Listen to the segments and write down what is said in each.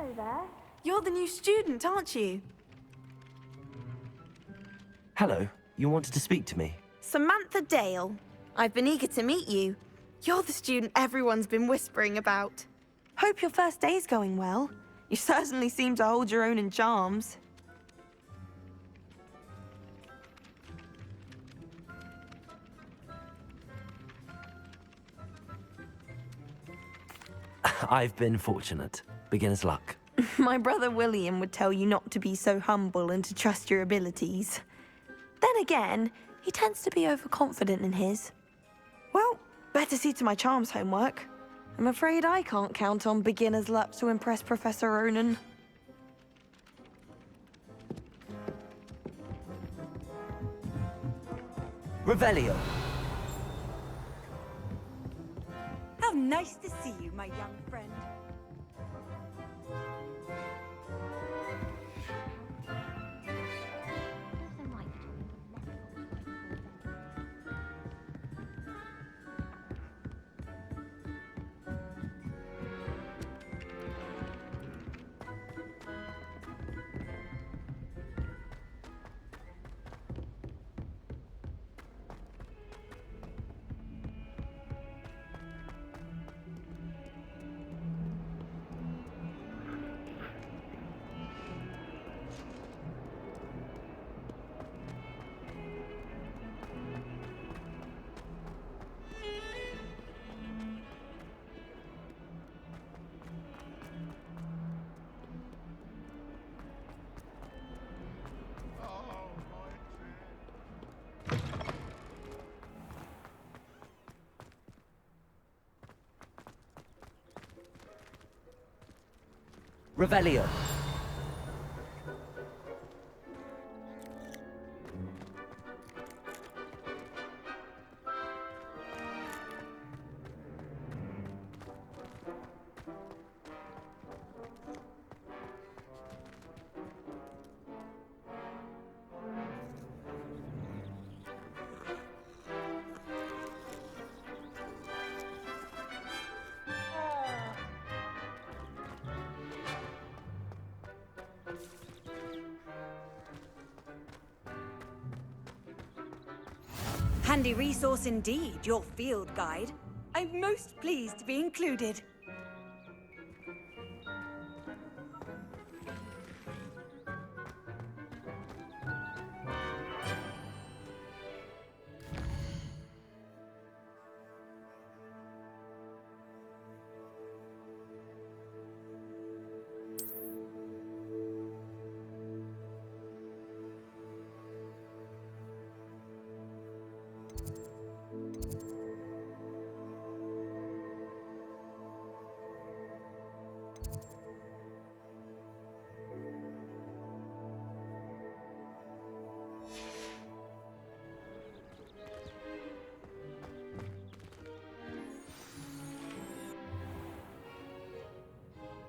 Hello there. You're the new student, aren't you? Hello, you wanted to speak to me? Samantha Dale. I've been eager to meet you. You're the student everyone's been whispering about. Hope your first day's going well. You certainly seem to hold your own in charms. I've been fortunate. Beginner's luck. My brother William would tell you not to be so humble and to trust your abilities. Then again, he tends to be overconfident in his. Well, better see to my charms homework. I'm afraid I can't count on beginner's luck to impress Professor Ronan. Revelio. How nice to see you, my young friend. Revelio. Handy resource indeed, your field guide. I'm most pleased to be included.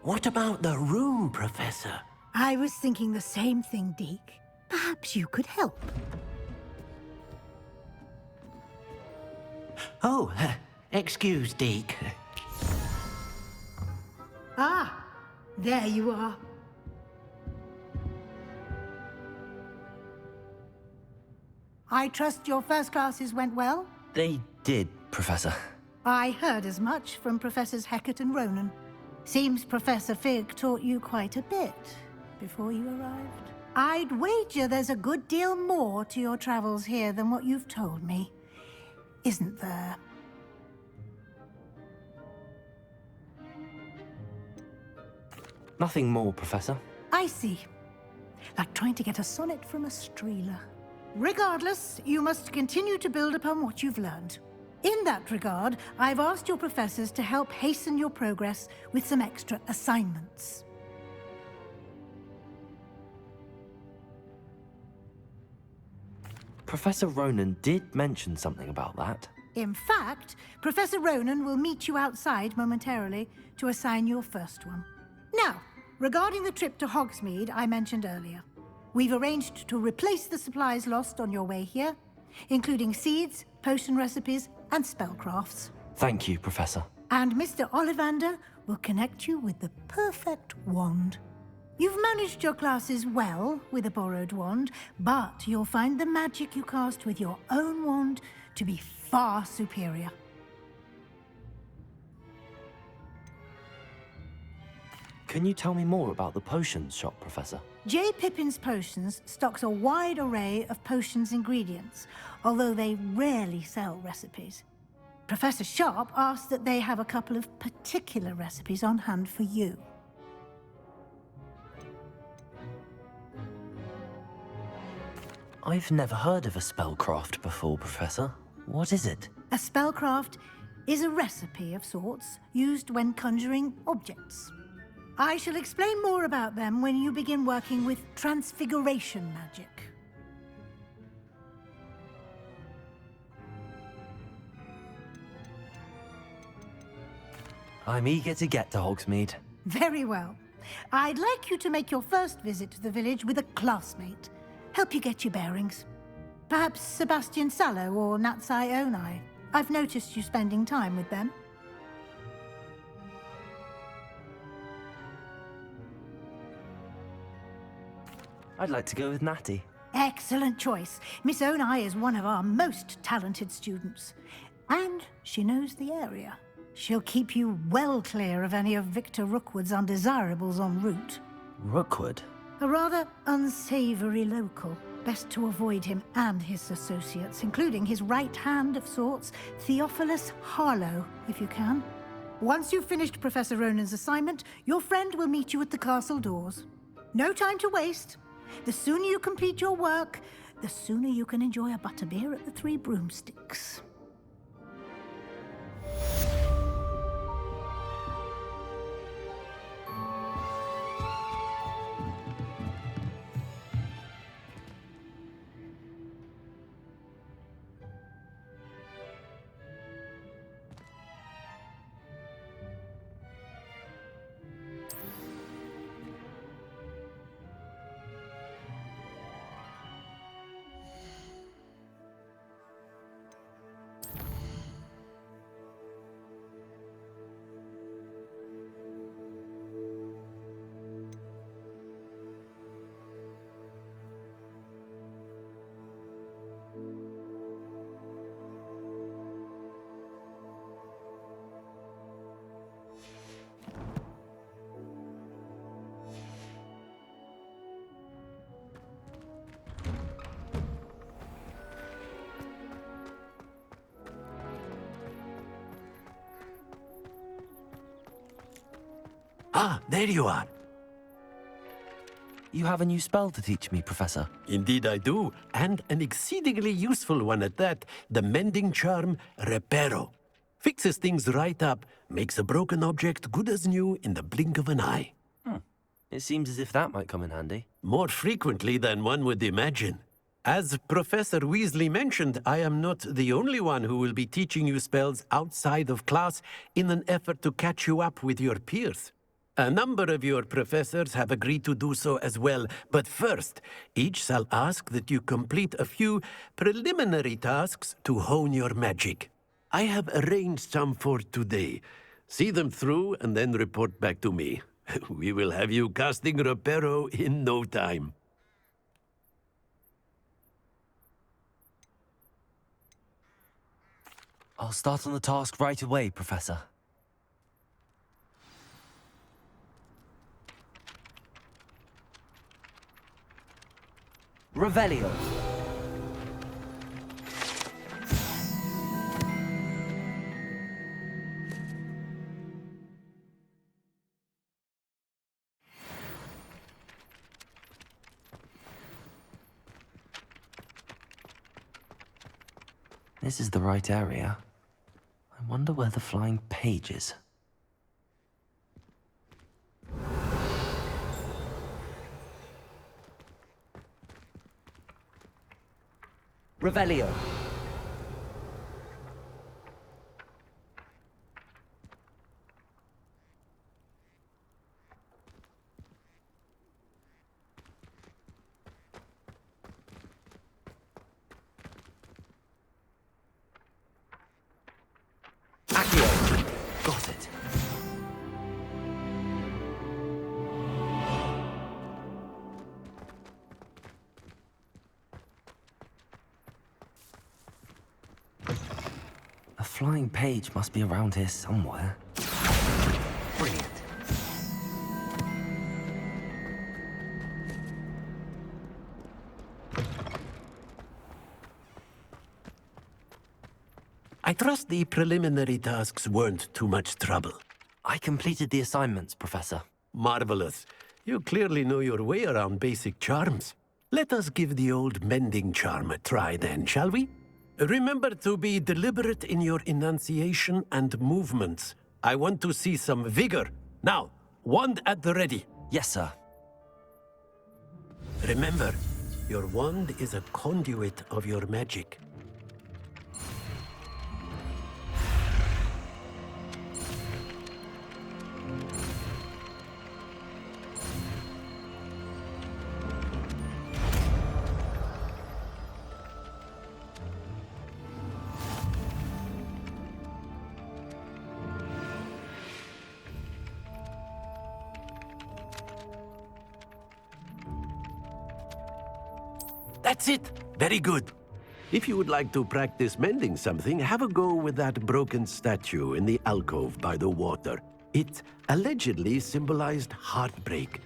What about the room, Professor? I was thinking the same thing, Deke. Perhaps you could help. Oh, excuse, Deke. Ah, there you are. I trust your first classes went well? They did, Professor. I heard as much from Professors Hecat and Ronan. Seems Professor Fig taught you quite a bit before you arrived. I'd wager there's a good deal more to your travels here than what you've told me. Isn't there? Nothing more, Professor. I see. Like trying to get a sonnet from a streeler. Regardless, you must continue to build upon what you've learned. In that regard, I've asked your professors to help hasten your progress with some extra assignments. Professor Ronan did mention something about that. In fact, Professor Ronan will meet you outside momentarily to assign your first one. Now, regarding the trip to Hogsmeade I mentioned earlier, we've arranged to replace the supplies lost on your way here, including seeds, potion recipes, and spellcrafts. Thank you, Professor. And Mr. Ollivander will connect you with the perfect wand. You've managed your classes well with a borrowed wand, but you'll find the magic you cast with your own wand to be far superior. Can you tell me more about the potions shop, Professor? J. Pippin's Potions stocks a wide array of potions ingredients, although they rarely sell recipes. Professor Sharp asked that they have a couple of particular recipes on hand for you. I've never heard of a spellcraft before, Professor. What is it? A spellcraft is a recipe of sorts used when conjuring objects. I shall explain more about them when you begin working with transfiguration magic. I'm eager to get to Hogsmeade. Very well. I'd like you to make your first visit to the village with a classmate. Help you get your bearings. Perhaps Sebastian Sallow or Natsai Onai. I've noticed you spending time with them. I'd like to go with Natty. Excellent choice. Miss Onai is one of our most talented students. And she knows the area. She'll keep you well clear of any of Victor Rookwood's undesirables en route. Rookwood? A rather unsavory local. Best to avoid him and his associates, including his right hand of sorts, Theophilus Harlow, if you can. Once you've finished Professor Ronan's assignment, your friend will meet you at the castle doors. No time to waste. The sooner you complete your work, the sooner you can enjoy a butterbeer at the Three Broomsticks. Ah, there you are. You have a new spell to teach me, Professor. Indeed I do, and an exceedingly useful one at that. The mending charm, Reparo. Fixes things right up, makes a broken object good as new in the blink of an eye. It seems as if that might come in handy. More frequently than one would imagine. As Professor Weasley mentioned, I am not the only one who will be teaching you spells outside of class in an effort to catch you up with your peers. A number of your professors have agreed to do so as well, but first, each shall ask that you complete a few preliminary tasks to hone your magic. I have arranged some for today. See them through and then report back to me. We will have you casting Reparo in no time. I'll start on the task right away, Professor. Revelio. This is the right area. I wonder where the flying page is. Revelio. Accio. Got flying page must be around here somewhere. Brilliant. I trust the preliminary tasks weren't too much trouble. I completed the assignments, Professor. Marvelous. You clearly know your way around basic charms. Let us give the old mending charm a try then, shall we? Remember to be deliberate in your enunciation and movements. I want to see some vigor. Now, wand at the ready. Yes, sir. Remember, your wand is a conduit of your magic. That's it! Very good. If you would like to practice mending something, have a go with that broken statue in the alcove by the water. It allegedly symbolized heartbreak.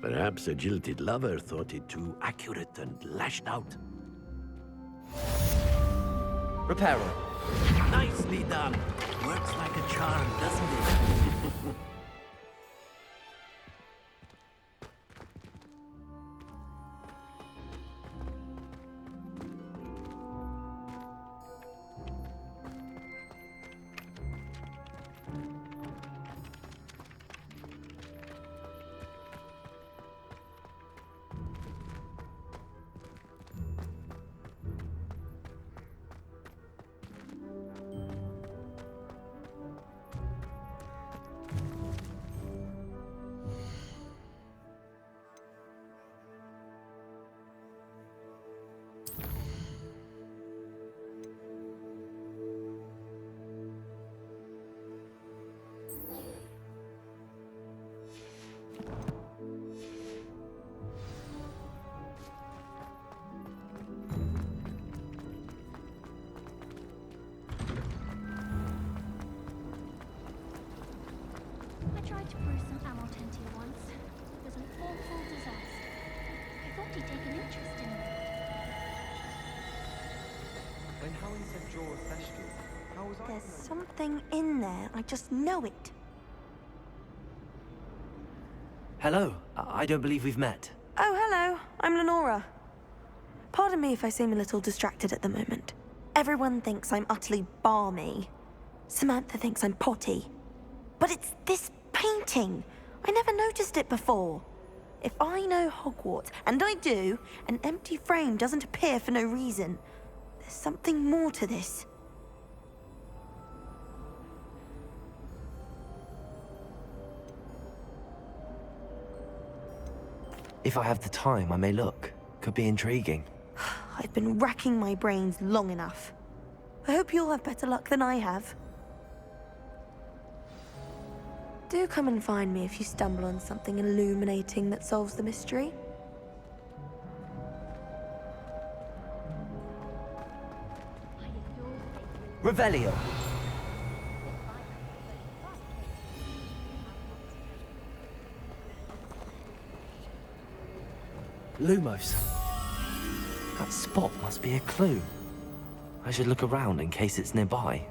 Perhaps a jilted lover thought it too accurate and lashed out. Reparo. Nicely done. Works like a charm, doesn't it? I tried to brew some Amortentia once. It was an awful disaster. I thought he'd take an interest in me. When Helen said draw a festival, how was I? There's something in there. I just know it. Hello. I don't believe we've met. Oh, hello. I'm Lenora. Pardon me if I seem a little distracted at the moment. Everyone thinks I'm utterly balmy. Samantha thinks I'm potty. But it's this painting. I never noticed it before. If I know Hogwarts, and I do, an empty frame doesn't appear for no reason. There's something more to this. If I have the time, I may look. Could be intriguing. I've been racking my brains long enough. I hope you'll have better luck than I have. Do come and find me if you stumble on something illuminating that solves the mystery. Revelio. Lumos. That spot must be a clue. I should look around in case it's nearby.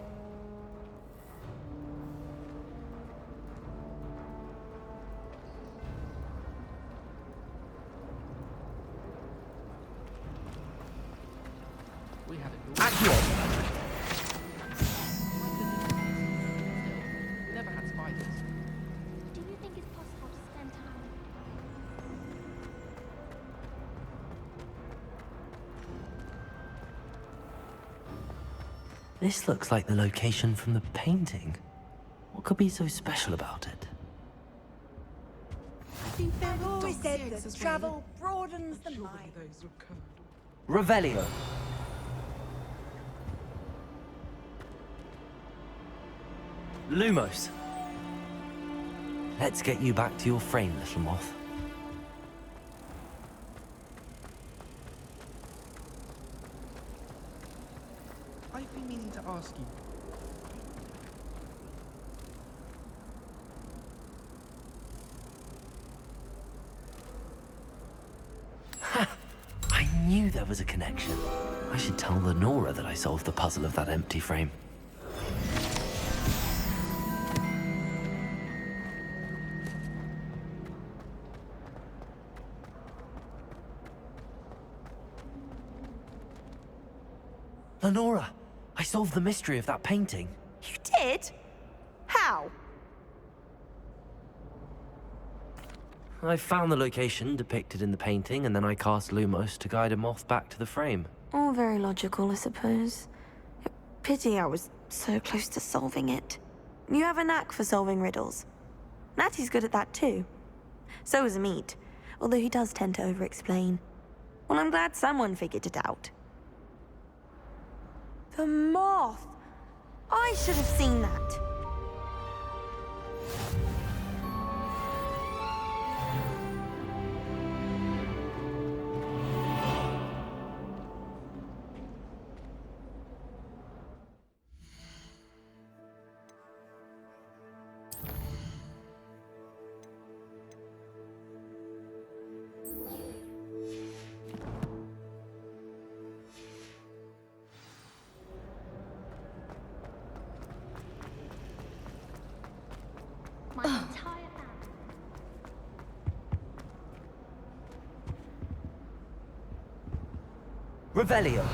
We had it. Accio! We never had spiders. Do you think it's possible to spend time? This looks like the location from the painting. What could be so special about it? I've always said that travel broadens the mind. Revelio. Lumos. Let's get you back to your frame, little moth. I've been meaning to ask you. there was a connection. I should tell Lenora that I solved the puzzle of that empty frame. Lenora, I solved the mystery of that painting. You did? How? I found the location depicted in the painting, and then I cast Lumos to guide a moth back to the frame. All very logical, I suppose. Pity I was so close to solving it. You have a knack for solving riddles. Natty's good at that too. So is Amit, although he does tend to over-explain. Well, I'm glad someone figured it out. The moth! I should have seen that. My entire family. Revelio.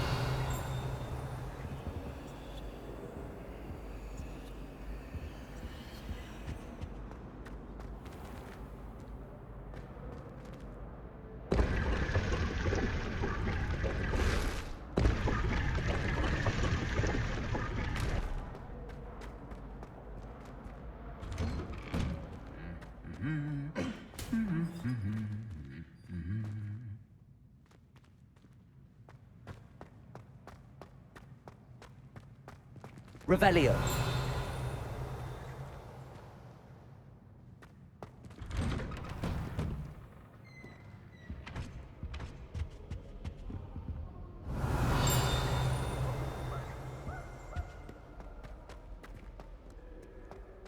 Revelio.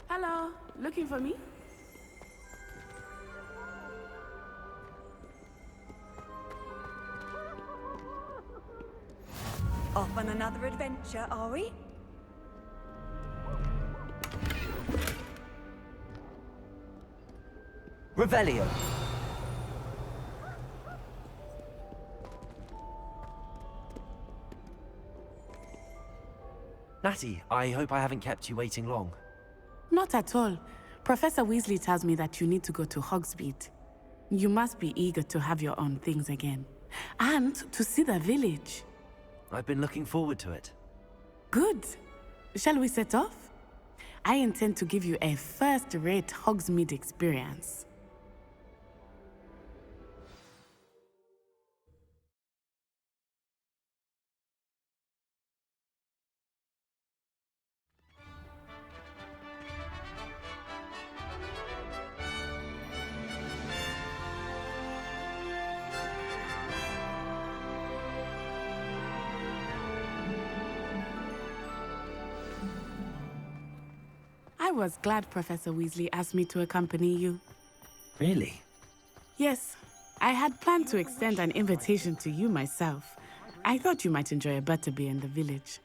Hello, looking for me? Off on another adventure, are we? Revelio. Natty, I hope I haven't kept you waiting long. Not at all. Professor Weasley tells me that you need to go to Hogsmeade. You must be eager to have your own things again. And to see the village. I've been looking forward to it. Good. Shall we set off? I intend to give you a first-rate Hogsmeade experience. I was glad Professor Weasley asked me to accompany you. Really? Yes, I had planned to extend an invitation to you myself. I thought you might enjoy a butterbeer in the village.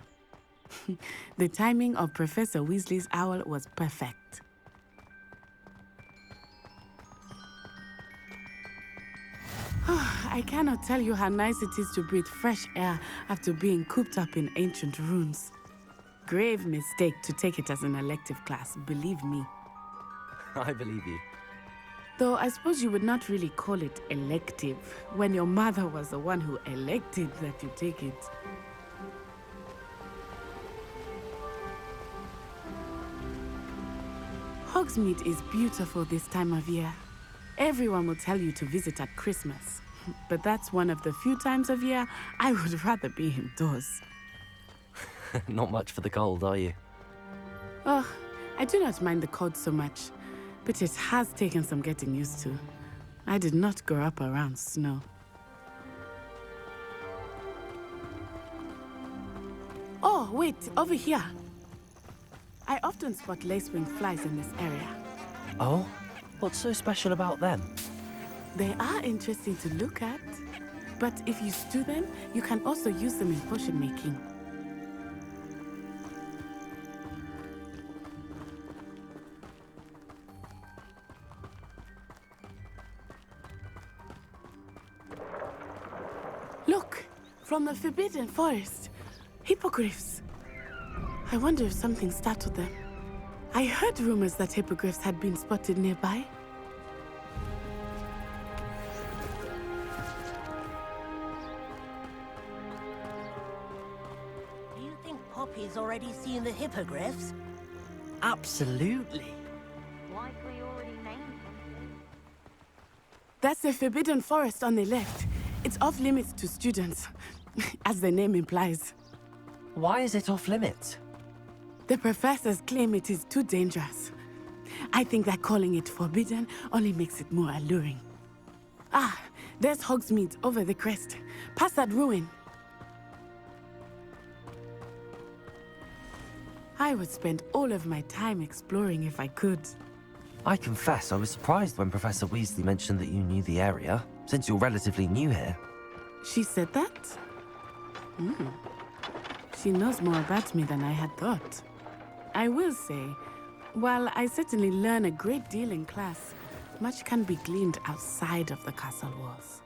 The timing of Professor Weasley's owl was perfect. I cannot tell you how nice it is to breathe fresh air after being cooped up in ancient ruins. Grave mistake to take it as an elective class, believe me. I believe you. Though I suppose you would not really call it elective when your mother was the one who elected that you take it. Hogsmeade is beautiful this time of year. Everyone will tell you to visit at Christmas. But that's one of the few times of year I would rather be indoors. Not much for the cold, are you? Oh, I do not mind the cold so much, but it has taken some getting used to. I did not grow up around snow. Oh, wait, over here. I often spot lacewing flies in this area. Oh? What's so special about them? They are interesting to look at. But if you stew them, you can also use them in potion making. Look, from the Forbidden Forest, hippogriffs. I wonder if something startled them. I heard rumors that hippogriffs had been spotted nearby. Do you think Poppy's already seen the hippogriffs? Absolutely. Likely already named them. That's the Forbidden Forest on the left. It's off limits to students, as the name implies. Why is it off limits? The professors claim it is too dangerous. I think that calling it forbidden only makes it more alluring. Ah, there's Hogsmeade over the crest. Past that ruin. I would spend all of my time exploring if I could. I confess I was surprised when Professor Weasley mentioned that you knew the area, since you're relatively new here. She said that? She knows more about me than I had thought. I will say, while I certainly learn a great deal in class, much can be gleaned outside of the castle walls.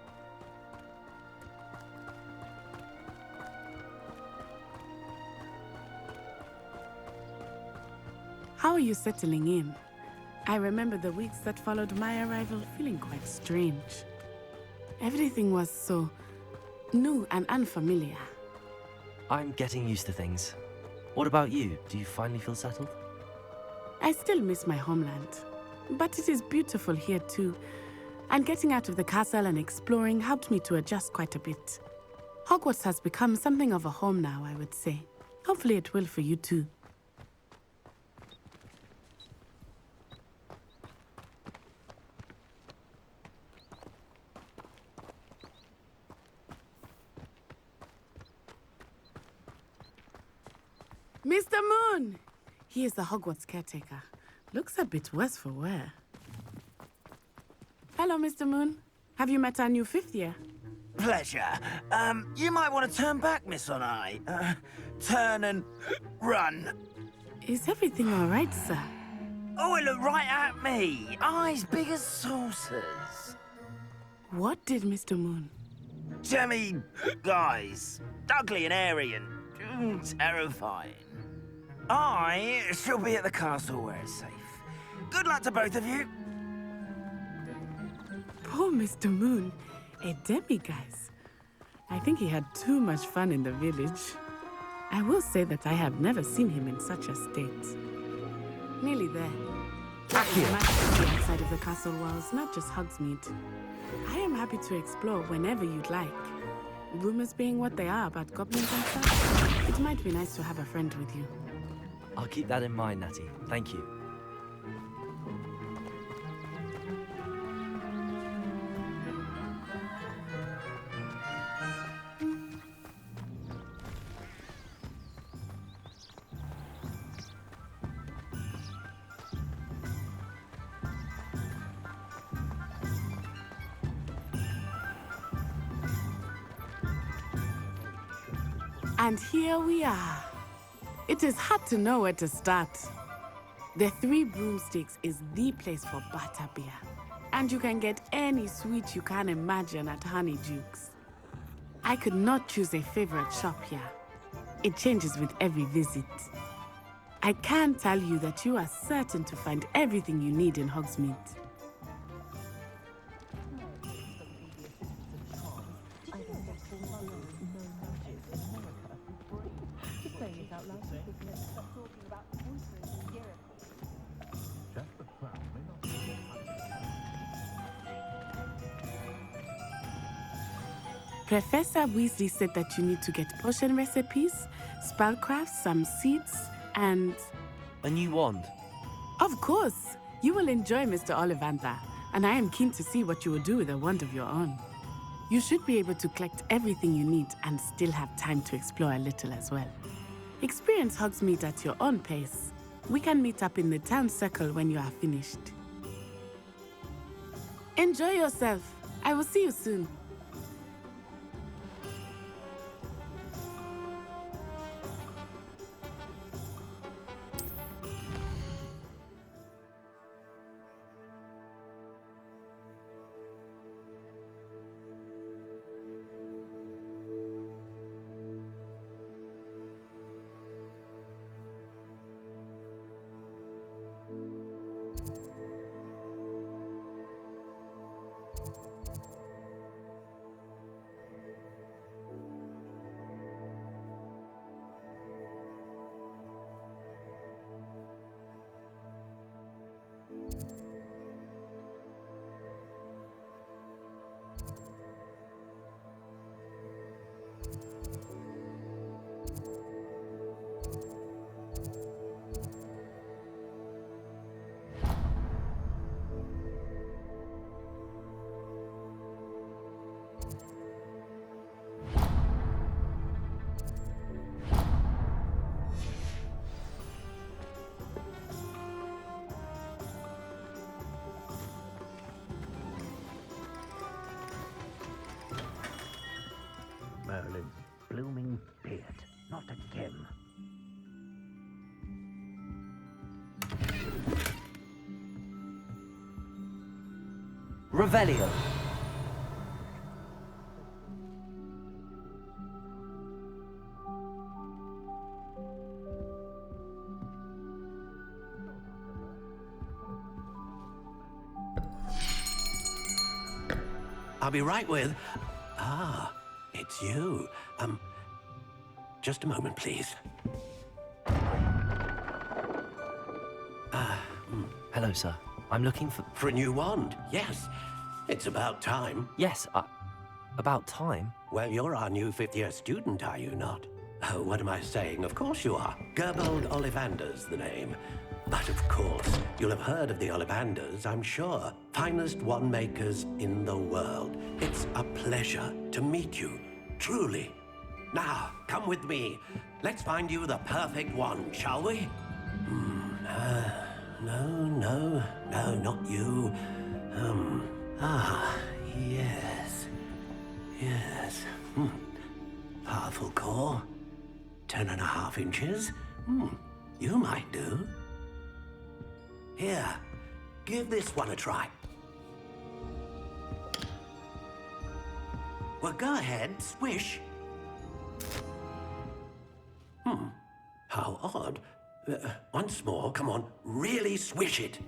How are you settling in? I remember the weeks that followed my arrival feeling quite strange. Everything was so new and unfamiliar. I'm getting used to things. What about you? Do you finally feel settled? I still miss my homeland, but it is beautiful here too. And getting out of the castle and exploring helped me to adjust quite a bit. Hogwarts has become something of a home now, I would say. Hopefully it will for you too. Mr. Moon! He is the Hogwarts caretaker. Looks a bit worse for wear. Hello, Mr. Moon. Have you met our new fifth year? Pleasure. You might want to turn back, Miss Onai. Turn and run. Is everything all right, sir? Oh, it looked right at me. Eyes big as saucers. What did Mr. Moon? Jemmy guys. Ugly and airy and terrifying. I shall be at the castle where it's safe. Good luck to both of you. Poor Mr. Moon. A demiguise. I think he had too much fun in the village. I will say that I have never seen him in such a state. Nearly there. Accio! Outside of the castle walls, not just Hogsmeade. I am happy to explore whenever you'd like. Rumors being what they are about goblins and such, it might be nice to have a friend with you. I'll keep that in mind, Natty. Thank you. And here we are. It is hard to know where to start. The Three Broomsticks is the place for butterbeer. And you can get any sweet you can imagine at Honeydukes. I could not choose a favorite shop here. It changes with every visit. I can tell you that you are certain to find everything you need in Hogsmeade. Professor Weasley said that you need to get potion recipes, spellcrafts, some seeds, and... A new wand. Of course! You will enjoy Mr. Ollivander, and I am keen to see what you will do with a wand of your own. You should be able to collect everything you need and still have time to explore a little as well. Experience Hogsmeade at your own pace. We can meet up in the town circle when you are finished. Enjoy yourself. I will see you soon. Revelio. I'll be right with... Ah, it's you. Just a moment, please. Hello, sir. I'm looking for... For a new wand, yes. It's about time. Yes, about time. Well, you're our new fifth-year student, are you not? Oh, what am I saying? Of course you are. Gerbold Ollivander's the name. But of course, you'll have heard of the Ollivanders, I'm sure. Finest wand makers in the world. It's a pleasure to meet you, truly. Now, come with me. Let's find you the perfect wand, shall we? No, not you. Yes. Powerful core. 10.5 inches. You might do. Here, give this one a try. Well, go ahead, swish. How odd. Once more, come on, really swish it.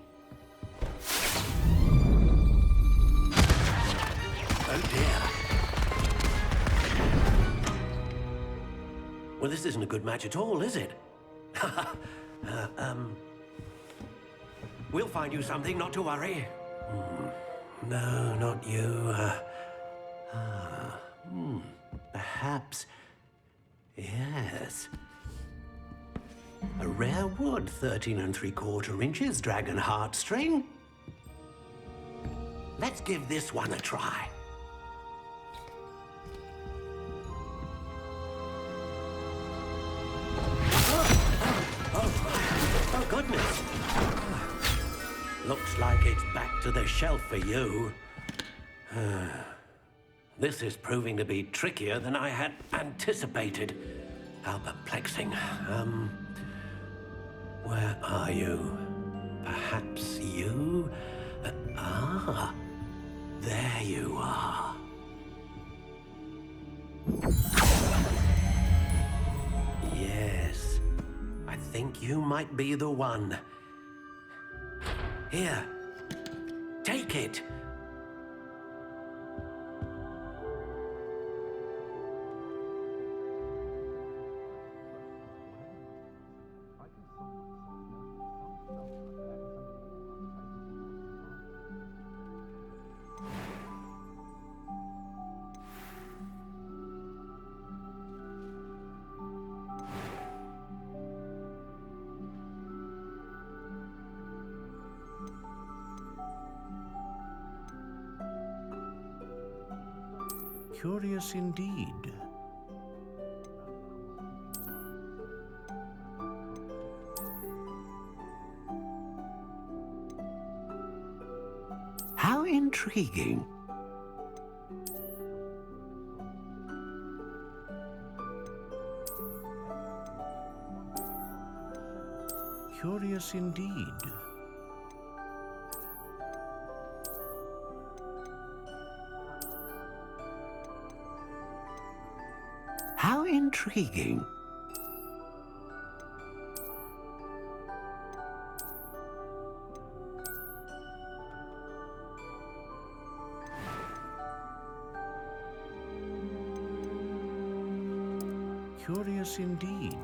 Oh dear. Well, this isn't a good match at all, is it? We'll find you something, not to worry. No, not you. Perhaps. Yes. A rare wood, 13 3/4 inches, dragon heartstring. Let's give this one a try. Oh, goodness. Looks like it's back to the shelf for you. This is proving to be trickier than I had anticipated. How perplexing. Where are you? Perhaps you? There you are. Yes, I think you might be the one. Here, take it. Curious indeed. How intriguing. Curious indeed. How intriguing. Curious indeed.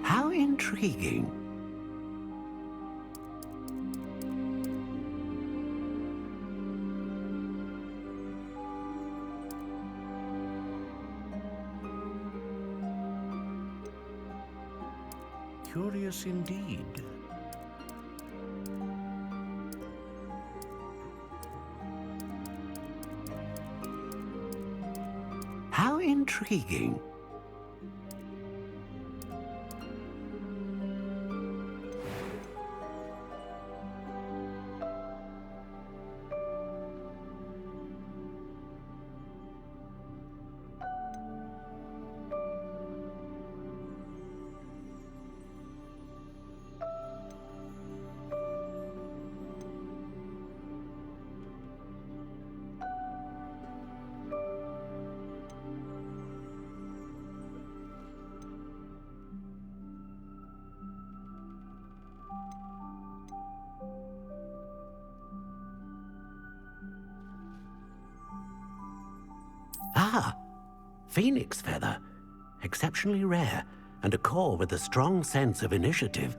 How intriguing. Curious indeed. How intriguing. Ah, phoenix feather. Exceptionally rare, and a core with a strong sense of initiative.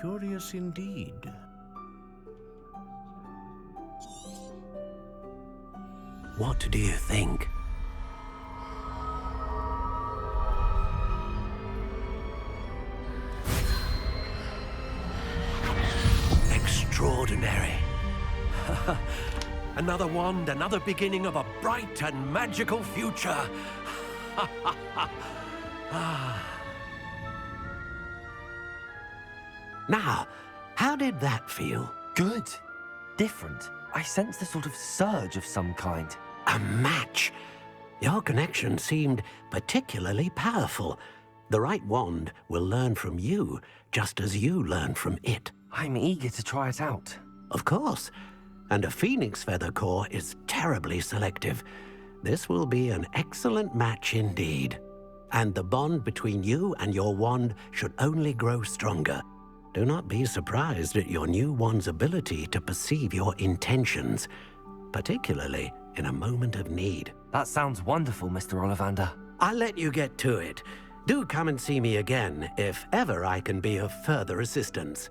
Curious indeed. What do you think? Extraordinary. Another wand, another beginning of a bright and magical future. Now, how did that feel? Good. Different. I sensed a sort of surge of some kind. A match. Your connection seemed particularly powerful. The right wand will learn from you, just as you learn from it. I'm eager to try it out. Of course. And a phoenix feather core is terribly selective. This will be an excellent match indeed. And the bond between you and your wand should only grow stronger. Do not be surprised at your new wand's ability to perceive your intentions, particularly in a moment of need. That sounds wonderful, Mr. Ollivander. I'll let you get to it. Do come and see me again if ever I can be of further assistance.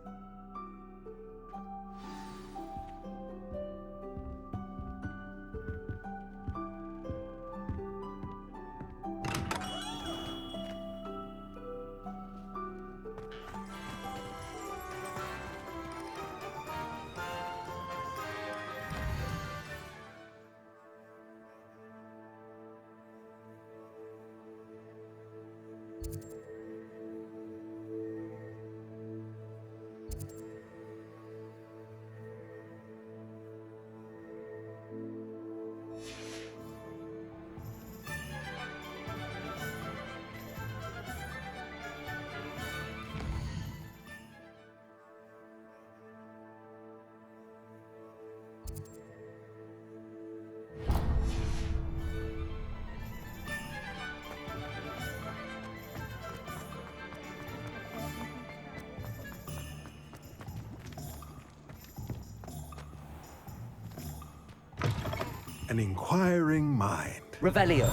An inquiring mind. Revelio.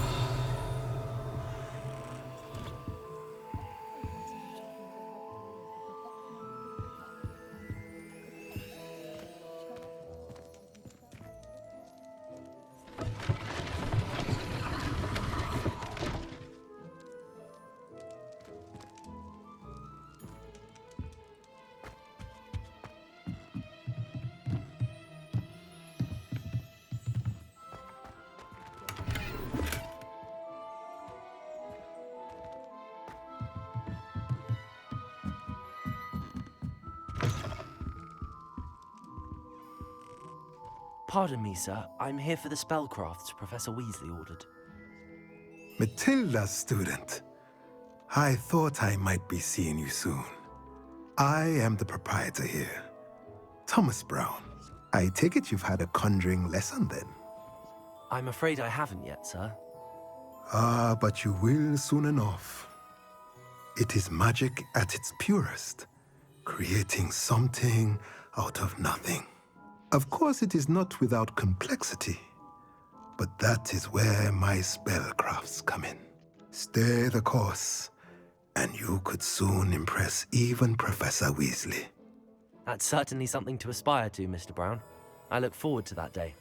Pardon me, sir. I'm here for the spellcrafts Professor Weasley ordered. Matilda's student. I thought I might be seeing you soon. I am the proprietor here, Thomas Brown. I take it you've had a conjuring lesson then? I'm afraid I haven't yet, sir. Ah, but you will soon enough. It is magic at its purest, creating something out of nothing. Of course, it is not without complexity, but that is where my spellcrafts come in. Stay the course, and you could soon impress even Professor Weasley. That's certainly something to aspire to, Mr. Brown. I look forward to that day.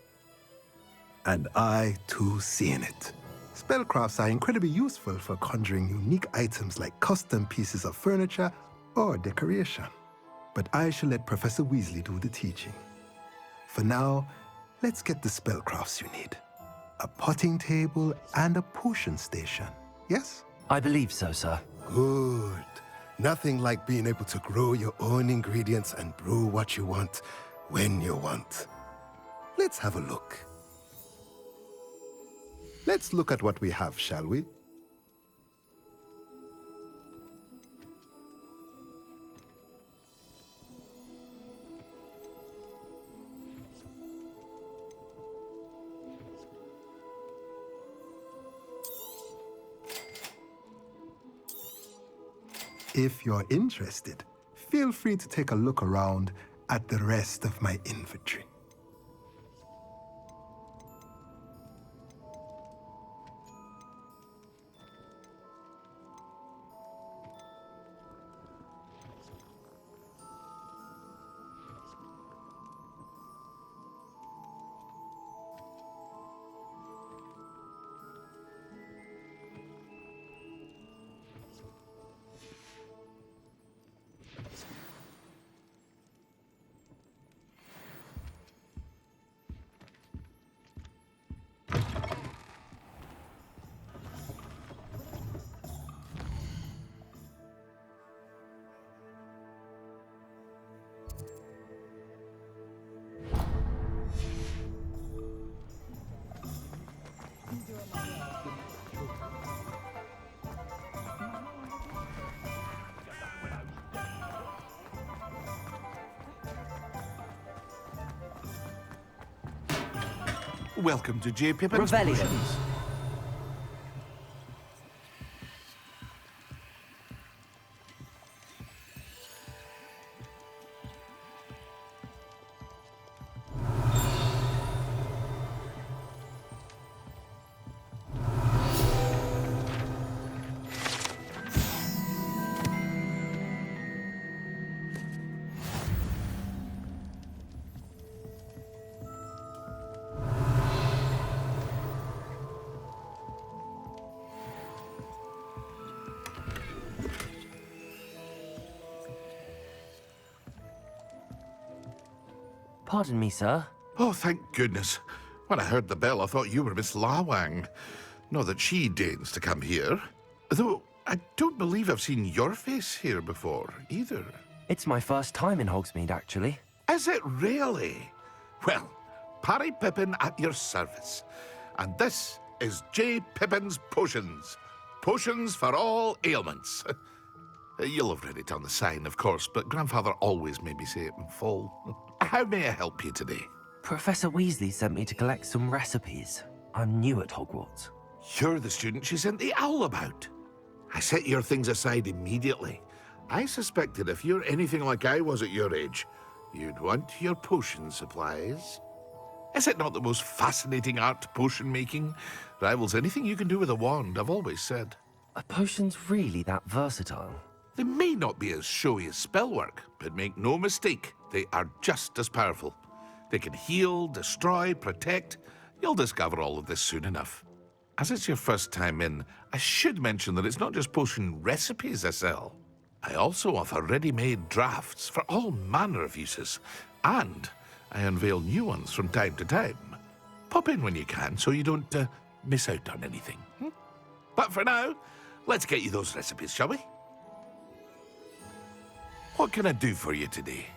And I, too, seeing it. Spellcrafts are incredibly useful for conjuring unique items like custom pieces of furniture or decoration. But I shall let Professor Weasley do the teaching. For now, let's get the spellcrafts you need. A potting table and a potion station, yes? I believe so, sir. Good. Nothing like being able to grow your own ingredients and brew what you want, when you want. Let's have a look. Let's look at what we have, shall we? If you're interested, feel free to take a look around at the rest of my infantry. Welcome to J. Pippin's Revelio. Potions. Pardon me, sir. Oh, thank goodness. When I heard the bell, I thought you were Miss Lawang. Not that she deigns to come here. Though, I don't believe I've seen your face here before, either. It's my first time in Hogsmeade, actually. Is it really? Well, Parry Pippin at your service. And this is J. Pippin's Potions. Potions for all ailments. You'll have read it on the sign, of course, but Grandfather always made me say it in full. How may I help you today? Professor Weasley sent me to collect some recipes. I'm new at Hogwarts. You're the student she sent the owl about. I set your things aside immediately. I suspected if you're anything like I was at your age, you'd want your potion supplies. Is it not the most fascinating art, potion making? Rivals anything you can do with a wand, I've always said. Are potions really that versatile? They may not be as showy as spellwork, but make no mistake, they are just as powerful. They can heal, destroy, protect. You'll discover all of this soon enough. As it's your first time in, I should mention that it's not just potion recipes I sell. I also offer ready-made drafts for all manner of uses, and I unveil new ones from time to time. Pop in when you can so you don't miss out on anything. But for now, let's get you those recipes, shall we? What can I do for you today?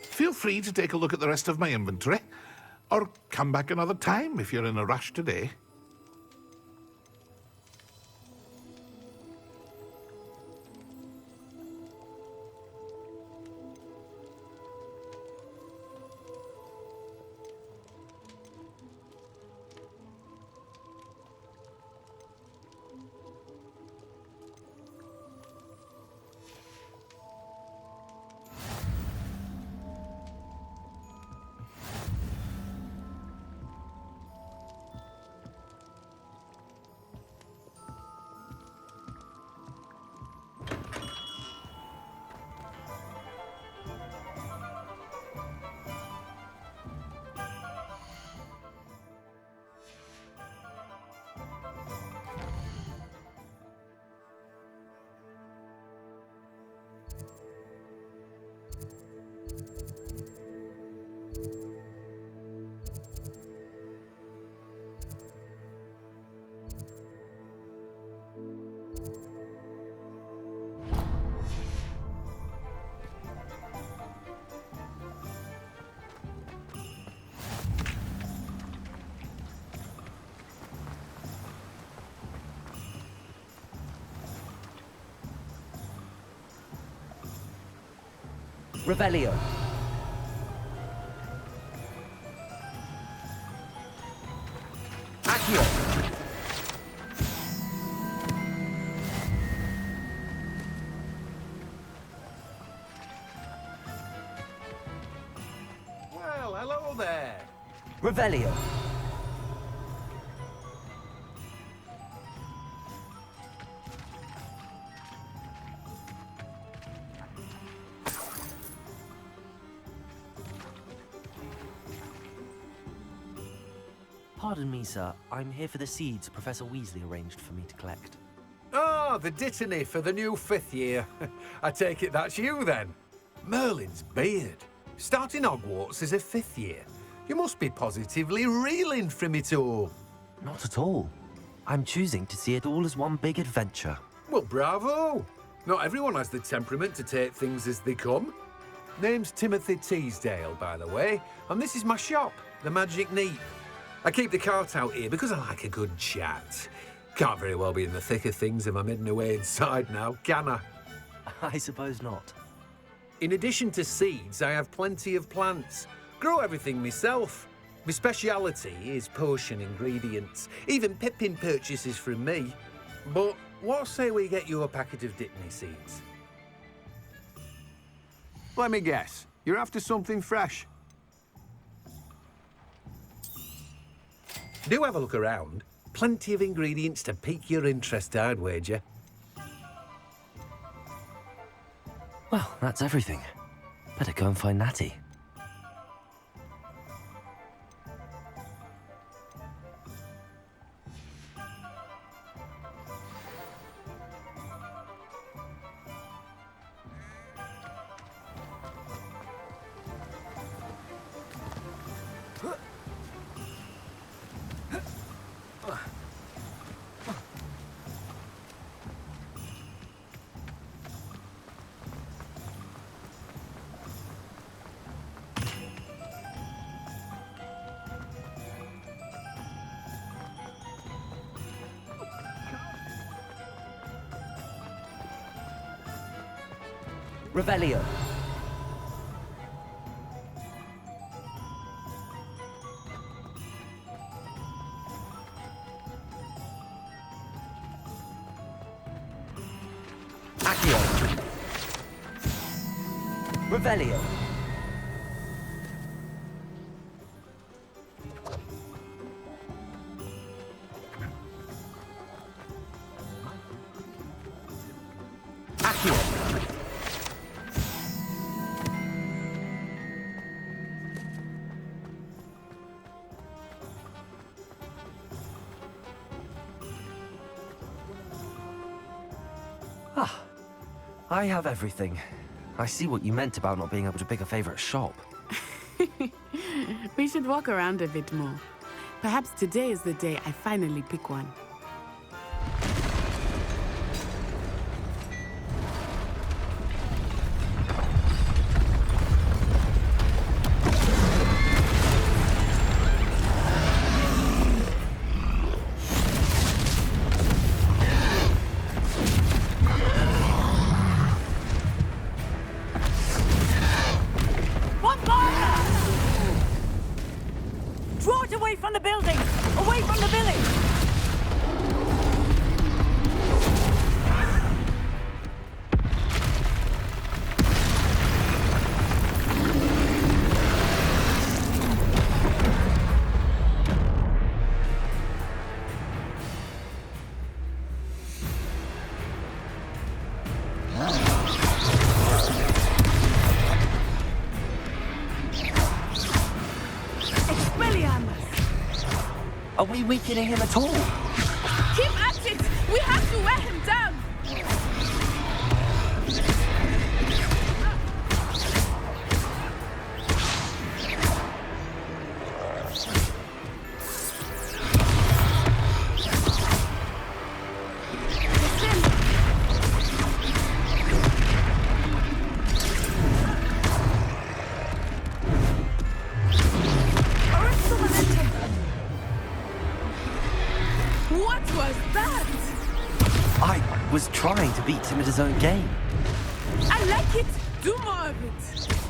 Feel free to take a look at the rest of my inventory, or come back another time if you're in a rush today. Revelio. Accio. Well, hello there. Revelio. Pardon me, sir. I'm here for the seeds Professor Weasley arranged for me to collect. Ah, the dittany for the new 5th year. I take it that's you, then. Merlin's beard. Starting Hogwarts as a 5th year. You must be positively reeling from it all. Not at all. I'm choosing to see it all as one big adventure. Well, bravo. Not everyone has the temperament to take things as they come. Name's Timothy Teasdale, by the way, and this is my shop, the Magic Neat. I keep the cart out here because I like a good chat. Can't very well be in the thick of things if I'm hidden away inside now, can I? I suppose not. In addition to seeds, I have plenty of plants. Grow everything myself. My speciality is potion ingredients. Even Pippin purchases from me. But what say we get you a packet of Dittany seeds? Let me guess. You're after something fresh. Do have a look around. Plenty of ingredients to pique your interest, I'd wager. Well, that's everything. Better go and find Natty. Revelio. Accio. Revelio. Accio. Ah, I have everything. I see what you meant about not being able to pick a favorite shop. We should walk around a bit more. Perhaps today is the day I finally pick one. Draw it away from the building! Away from the village! Are we weakening him at all? Keep at it! We have to wear him down! What was that? I was trying to beat him at his own game. I like it. Do more of it.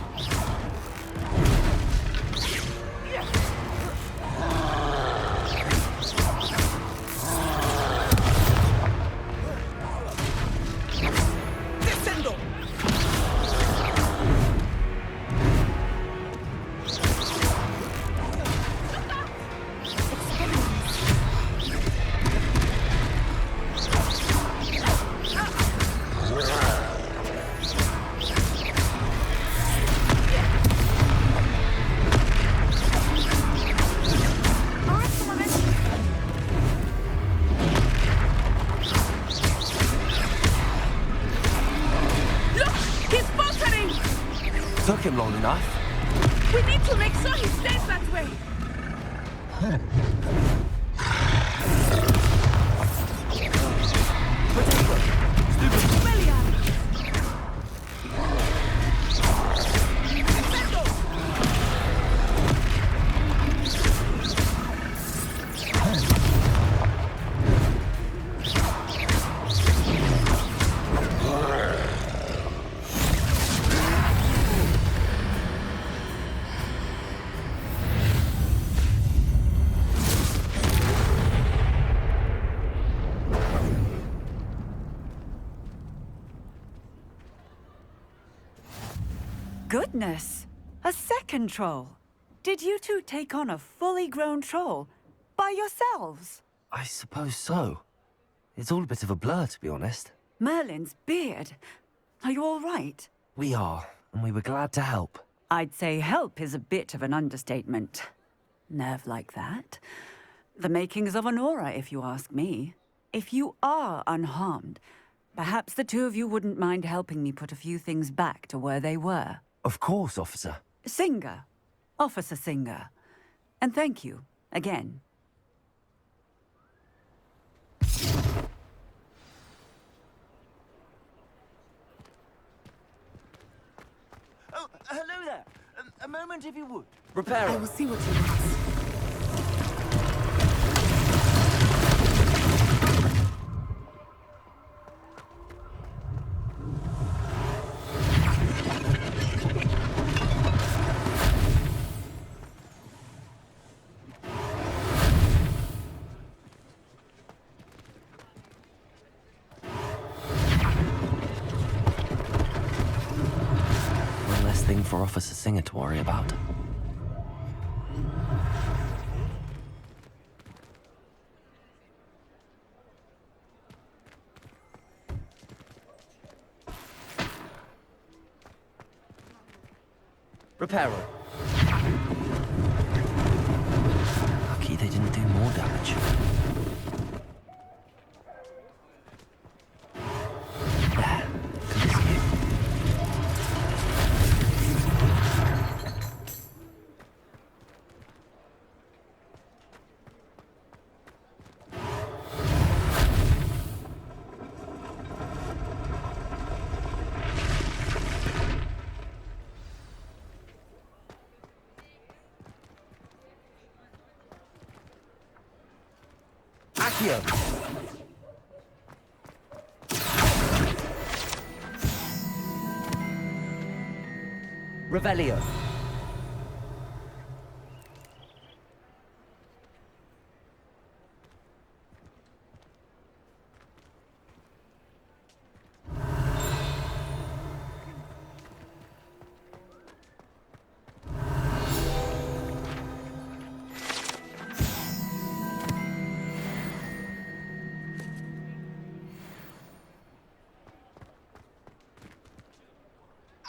We need to make sure he stays that way. Goodness! A second troll! Did you two take on a fully grown troll? By yourselves? I suppose so. It's all a bit of a blur, to be honest. Merlin's beard. Are you all right? We are, and we were glad to help. I'd say help is a bit of an understatement. Nerve like that. The makings of an aura, if you ask me. If you are unharmed, perhaps the two of you wouldn't mind helping me put a few things back to where they were. Of course, officer. Singer. Officer Singer. And thank you, again. Oh, hello there. A moment, if you would. Repair I will see what he wants. Thing for Officer Singer to worry about. Repairer. Lucky they didn't do more damage. There. Good as new. Accio. Revelio.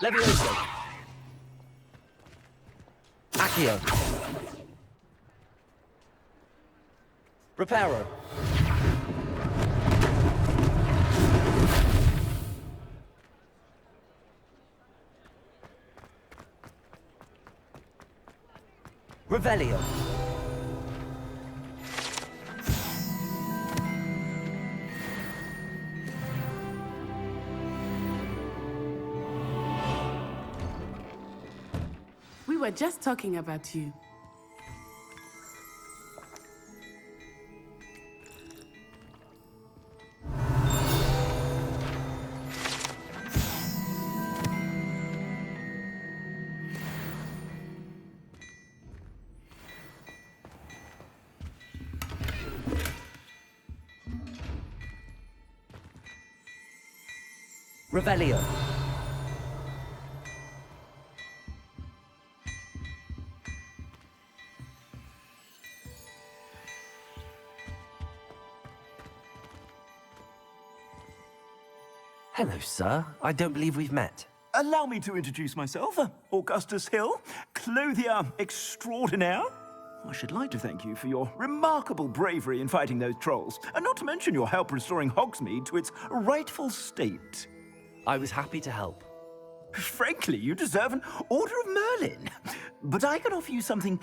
Levioso. Accio. Reparo. Revelio. We were just talking about you. Revelio. Hello, sir. I don't believe we've met. Allow me to introduce myself. Augustus Hill, clothier extraordinaire. I should like to thank you for your remarkable bravery in fighting those trolls, and not to mention your help restoring Hogsmeade to its rightful state. I was happy to help. Frankly, you deserve an Order of Merlin. but I can offer you something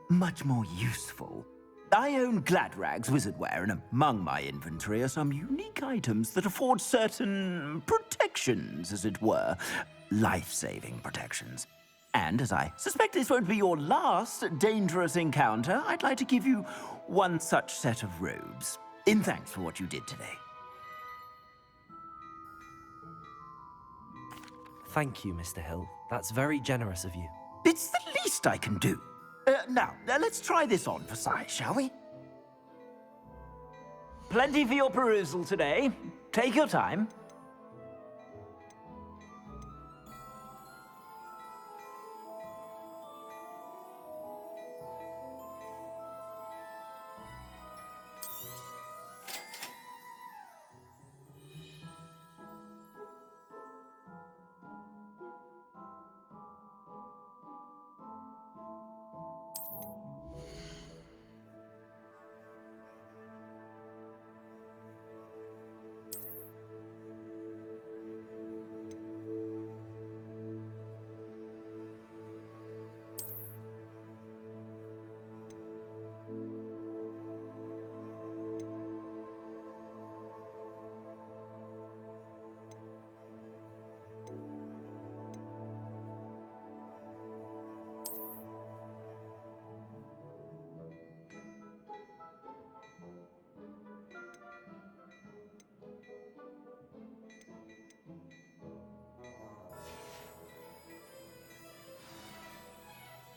much more useful. I own Gladrag's wizardware, and among my inventory are some unique items that afford certain protections, as it were. Life-saving protections. And as I suspect this won't be your last dangerous encounter, I'd like to give you one such set of robes, in thanks for what you did today. Thank you, Mr. Hill. That's very generous of you. It's the least I can do. Now, let's try this on for size, shall we? Plenty for your perusal today. Take your time.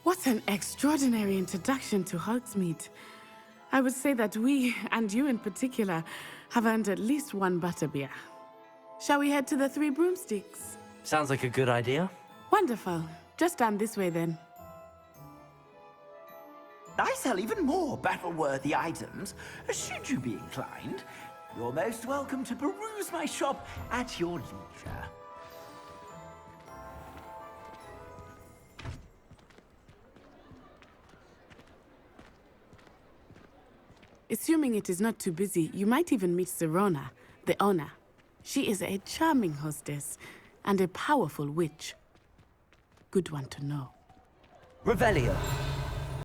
What an extraordinary introduction to Hogsmeade. I would say that we, and you in particular, have earned at least one butterbeer. Shall we head to the Three Broomsticks? Sounds like a good idea. Wonderful. Just down this way then. I sell even more battle-worthy items. Should you be inclined, you're most welcome to peruse my shop at your leisure. Assuming it is not too busy, you might even meet Serona, the owner. She is a charming hostess and a powerful witch. Good one to know. Revelio.